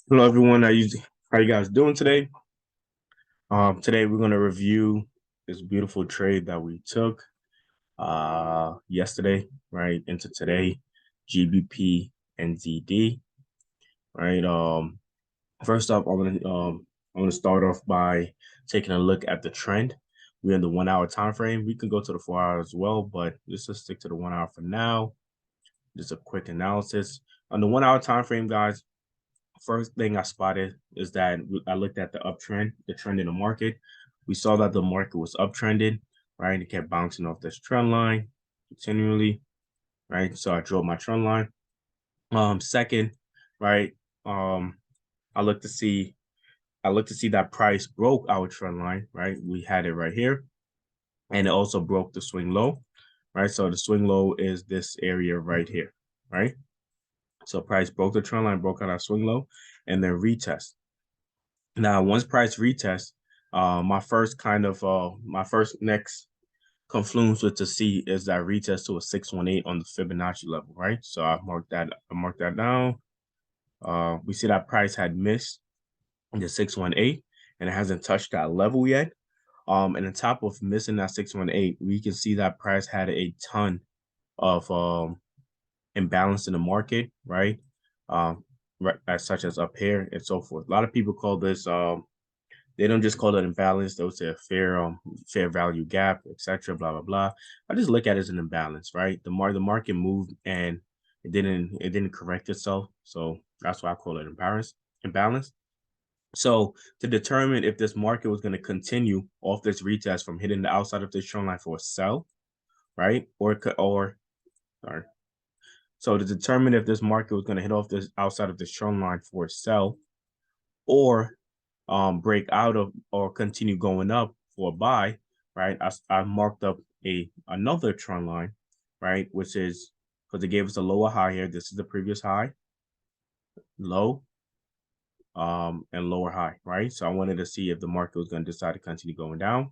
Hello everyone, how you guys doing today? Today we're gonna review this beautiful trade that we took yesterday, right, into today, GBPNZD, right? First up, I'm gonna start off by taking a look at the trend. We're in the 1 hour time frame. We can go to the 4 hour as well, but let's just stick to the 1 hour for now. Just a quick analysis on the 1 hour time frame, guys. First thing I spotted is that I looked at the uptrend, the trend in the market. We saw that the market was uptrending, right? It kept bouncing off this trend line continually, right? So I drove my trend line. Second, right? Um, I looked to see that price broke our trend line, right? We had it right here, and it also broke the swing low, right? So the swing low is this area right here, right? So price broke the trend line, broke out our swing low, and then retest. Now, once price retest, my first next confluence with to see is that retest to a 618 on the Fibonacci level, right? So I marked that down. We see that price had missed the 618 and it hasn't touched that level yet. And on top of missing that 618, we can see that price had a ton of imbalance in the market, right? Right, as such as up here and so forth. A lot of people call this they don't just call it imbalance. They'll say a fair value gap, etc. Blah blah blah. I just look at it as an imbalance, right? The market moved and it didn't correct itself, so that's why I call it imbalance. So to determine if this market was going to continue off this retest from hitting the outside of this trend line for a sell, right? Or sorry. So to determine if this market was going to hit off this outside of this trend line for a sell, or break out of or continue going up for a buy, right? I marked up another trend line, right? Which is because it gave us a lower high here. This is the previous high, low, and lower high, right? So I wanted to see if the market was going to decide to continue going down,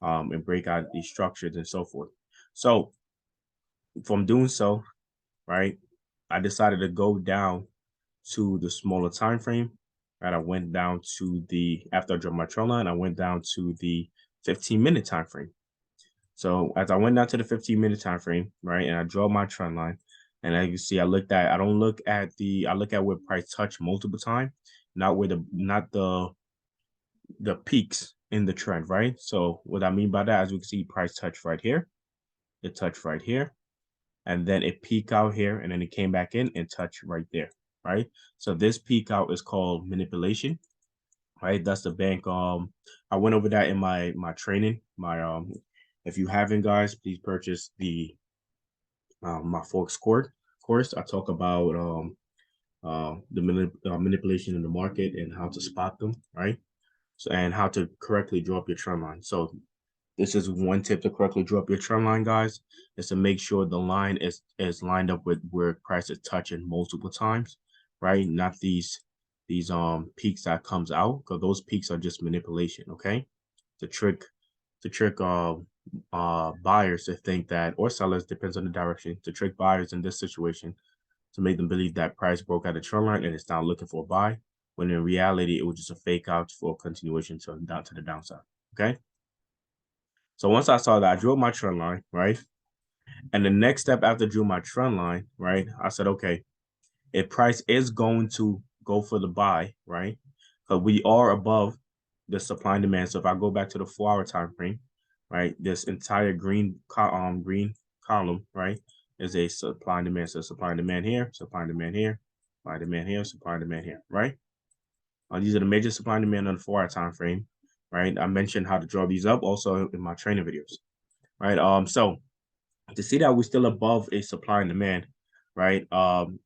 and break out these structures and so forth. So from doing so, right, I decided to go down to the smaller time frame. Right, I went down to the after I dropped my trend line, I went down to the 15-minute time frame. So as I went down to the 15-minute time frame, right, and I draw my trend line, and as you see, I look at where price touched multiple times, not the peaks in the trend, right? So what I mean by that, as we can see, price touched right here, it touched right here, and then it peaked out here, and then it came back in and touched right there, right? So this peak out is called manipulation, right? That's the bank. I went over that in my training. If you haven't, guys, please purchase the my Forex course. I talk about manipulation in the market and how to spot them, right? So and how to correctly draw up your trend line. So this is one tip to correctly draw up your trend line, guys, is to make sure the line is lined up with where price is touching multiple times, right? Not these peaks that comes out, because those peaks are just manipulation, okay? To trick buyers to think that, or sellers, depends on the direction, to trick buyers in this situation to make them believe that price broke out the trend line and it's now looking for a buy, when in reality it was just a fake out for a continuation down to the downside. Okay. So once I saw that, I drew my trend line, right? And the next step after drew my trend line, right, I said, okay, if price is going to go for the buy, right? Because we are above the supply and demand. So if I go back to the 4 hour time frame, right, this entire green column, right, is a supply and demand. So supply and demand here, supply and demand here, supply and demand here, supply and demand here, right? These are the major supply and demand on the 4 hour time frame, right? I mentioned how to draw these up also in my training videos, right? So to see that we're still above a supply and demand, right? And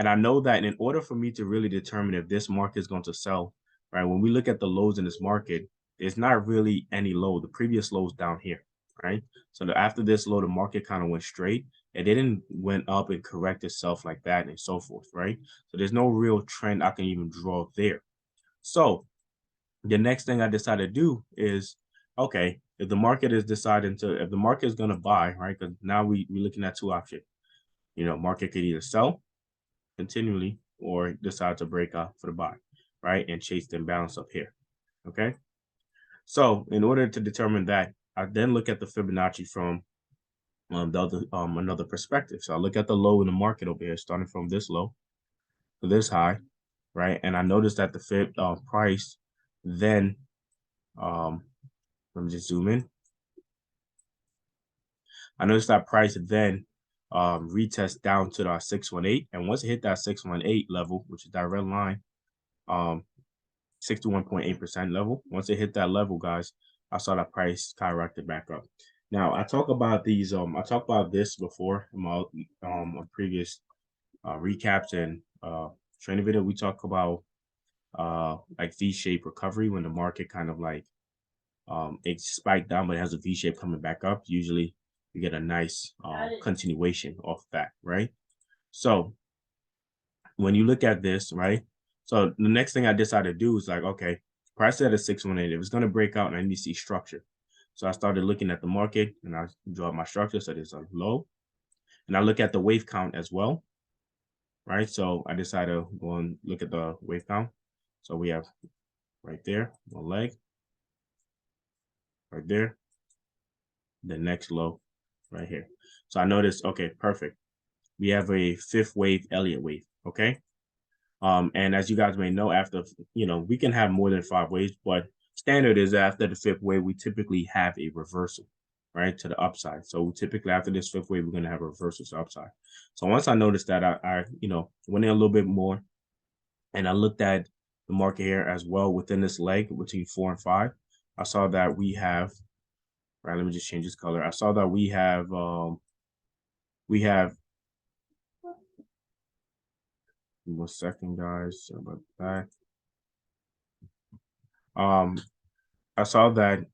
I know that in order for me to really determine if this market is going to sell, right, when we look at the lows in this market, there's not really any low. The previous low is down here, right? So after this low, the market kind of went straight. It didn't went up and correct itself like that and so forth, right? So there's no real trend I can even draw there. So the next thing I decided to do is, okay, if the market is going to buy, right? Because now we're looking at two options. Market could either sell continually, or decide to break out for the buy, right? And chase the imbalance up here, okay? So in order to determine that, I then look at the Fibonacci from another perspective. So I look at the low in the market over here, starting from this low to this high, right? And I noticed that the Fib price then, let me just zoom in. I noticed that price then retest down to the 618, and once it hit that 618 level, which is that red line, 61.8% level. Once it hit that level, guys, I saw that price skyrocketed back up. Now I talk about these. I talked about this before in my previous recaps and training video. We talk about like V-shaped recovery when the market kind of like it spiked down, but it has a V-shape coming back up. Usually, you get a nice continuation of that, right? So when you look at this, right? So the next thing I decided to do is like, okay, price at a 618. It was going to break out and I need to see structure. So I started looking at the market and I draw my structure. So there's a low. And I look at the wave count as well, right? So I decided to go and look at the wave count. So we have right there, one leg, right there, the next low right here. So I noticed, okay, perfect. We have a fifth wave, Elliott wave, okay? And as you guys may know, after, we can have more than 5 waves, but standard is after the 5th wave, we typically have a reversal, right, to the upside. So typically after this 5th wave, we're going to have a reversal to the upside. So once I noticed that, I went in a little bit more and I looked at the market here as well within this leg between 4 and 5. I saw that we have, right, let me just change this color. I saw that we have, one second, guys. Sorry about that. I saw that.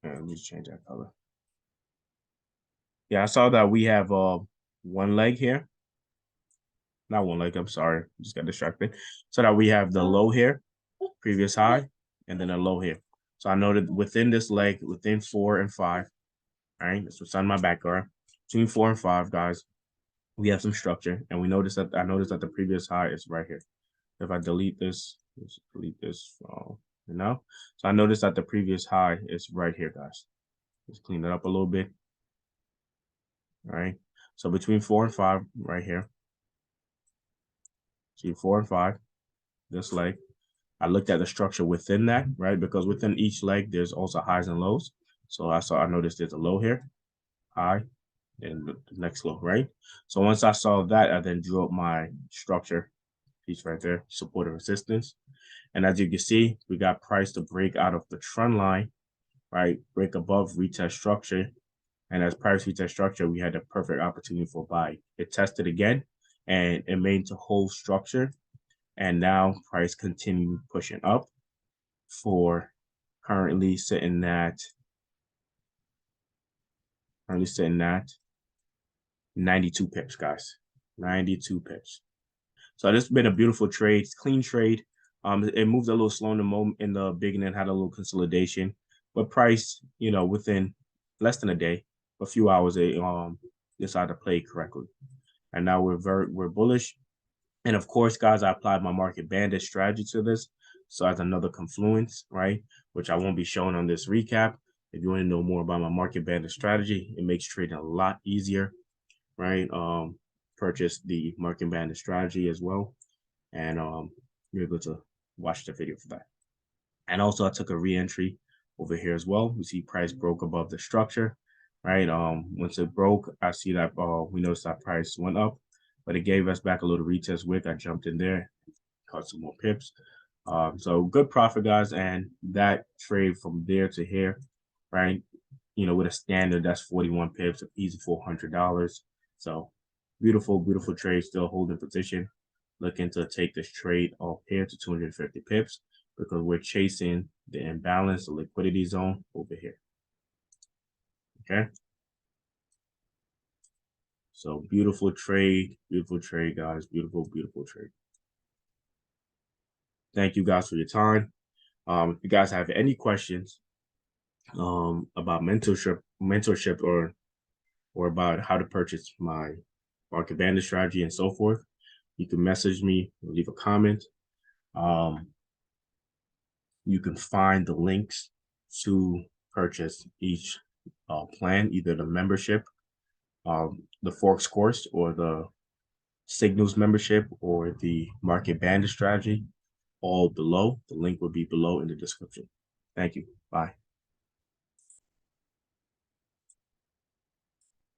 Let me just change that color. Yeah, I saw that we have one leg here. Not one leg, I'm sorry. Just got distracted. So that we have the low here, previous high, and then a low here. So I noted within this leg, within 4 and 5, all right, that's what's on my back guard. Between 4 and 5, guys, we have some structure. And I noticed that the previous high is right here. If I delete this, let's delete this, So I noticed that the previous high is right here, guys. Let's clean it up a little bit. All right. So between 4 and 5, right here. See 4 and 5, this leg. I looked at the structure within that, right? Because within each leg, there's also highs and lows. So I noticed there's a low here, high, and the next low, right? So once I saw that, I then drew up my structure piece right there, support and resistance. And as you can see, we got price to break out of the trend line, right? Break above, retest structure. And as price retest structure, we had a perfect opportunity for buy. It tested again and it made to hold structure. And now price continued pushing up for currently sitting at 92 pips, guys. 92 pips. So this has been a beautiful trade, clean trade. It moved a little slow in the beginning, had a little consolidation, but price, within less than a day, a few hours, they decided to play correctly. And now we're bullish. And of course, guys, I applied my market bandit strategy to this. So as another confluence, right, which I won't be showing on this recap. If you want to know more about my market bandit strategy, it makes trading a lot easier, right? Purchase the market bandit strategy as well. And you're able to watch the video for that. And also I took a re-entry over here as well. We see price broke above the structure, right? Once it broke, I see that we noticed that price went up, but it gave us back a little retest wick. I jumped in there, caught some more pips. So good profit, guys. And that trade from there to here, right? With a standard, that's 41 pips, easy $400. So beautiful, beautiful trade, still holding position. Looking to take this trade off here to 250 pips because we're chasing the imbalance, the liquidity zone over here. Okay. So beautiful trade, guys. Beautiful, beautiful trade. Thank you guys for your time. If you guys have any questions about mentorship or about how to purchase my market bandit strategy, and so forth, you can message me or leave a comment. You can find the links to purchase each plan, either the membership, the Forex course, or the Signals membership, or the market bandit strategy, all below. The link will be below in the description. Thank you. Bye.